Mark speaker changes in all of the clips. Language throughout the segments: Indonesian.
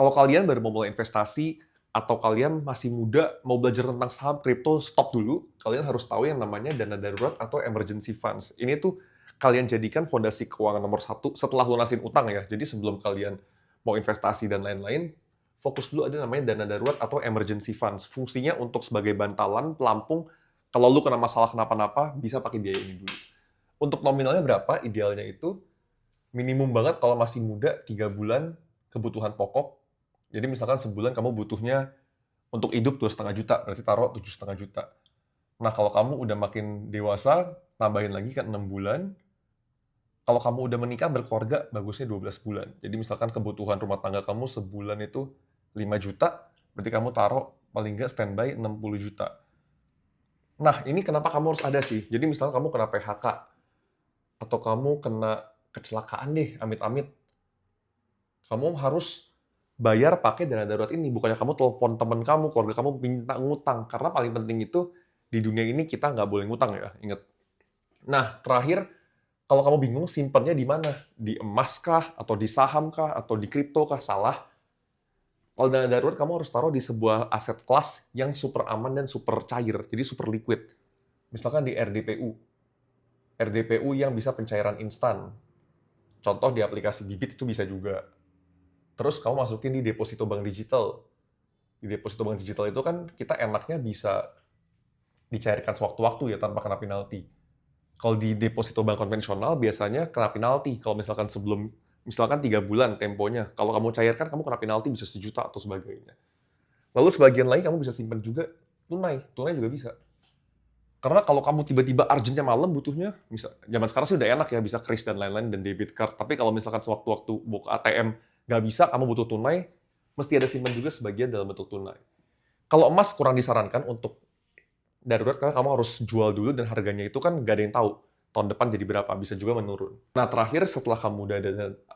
Speaker 1: Kalau kalian baru mau mulai investasi atau kalian masih muda, mau belajar tentang saham, kripto, stop dulu. Kalian harus tahu yang namanya dana darurat atau emergency funds. Ini tuh kalian jadikan fondasi keuangan nomor satu setelah lunasin utang ya. Jadi sebelum kalian mau investasi dan lain-lain, fokus dulu ada namanya dana darurat atau emergency funds. Fungsinya untuk sebagai bantalan, pelampung, kalau lu kena masalah kenapa-napa, bisa pakai biaya ini dulu. Untuk nominalnya berapa? Idealnya itu minimum banget kalau masih muda 3 bulan kebutuhan pokok. Jadi misalkan sebulan kamu butuhnya untuk hidup 2,5 juta, berarti taruh 7,5 juta. Nah, kalau kamu udah makin dewasa, tambahin lagi kan 6 bulan. Kalau kamu udah menikah, berkeluarga, bagusnya 12 bulan. Jadi misalkan kebutuhan rumah tangga kamu sebulan itu 5 juta, berarti kamu taruh paling nggak standby 60 juta. Nah, ini kenapa kamu harus ada sih? Jadi misalnya kamu kena PHK, atau kamu kena kecelakaan deh, amit-amit. Kamu harus bayar pakai dana darurat ini. Bukannya kamu telepon teman kamu, keluarga kamu minta ngutang. Karena paling penting itu, di dunia ini kita nggak boleh ngutang ya, ingat. Nah, terakhir, kalau kamu bingung simpennya di mana? Di emas kah? Atau di saham kah? Atau di kripto kah? Salah. Kalau dana darurat, kamu harus taruh di sebuah aset kelas yang super aman dan super cair. Jadi super liquid. Misalkan di RDPU. RDPU yang bisa pencairan instan. Contoh di aplikasi Bibit itu bisa juga. Terus kamu masukin di deposito bank digital. Di deposito bank digital itu kan kita enaknya bisa dicairkan sewaktu-waktu ya tanpa kena penalti. Kalau di deposito bank konvensional biasanya kena penalti. Kalau misalkan misalkan 3 bulan temponya. Kalau kamu cairkan, kamu kena penalti bisa 1 juta atau sebagainya. Lalu sebagian lagi kamu bisa simpan juga tunai. Tunai juga bisa. Karena kalau kamu tiba-tiba urgent-nya malam butuhnya, zaman sekarang sih udah enak ya, bisa kris dan lain-lain dan debit card. Tapi kalau misalkan sewaktu-waktu buka ATM nggak bisa, kamu butuh tunai, mesti ada simpan juga sebagian dalam bentuk tunai. Kalau emas kurang disarankan untuk darurat karena kamu harus jual dulu dan harganya itu kan nggak ada yang tahu tahun depan jadi berapa, bisa juga menurun. Nah, terakhir setelah kamu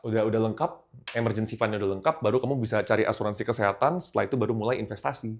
Speaker 1: udah lengkap, emergency fund-nya udah lengkap, baru kamu bisa cari asuransi kesehatan, setelah itu baru mulai investasi.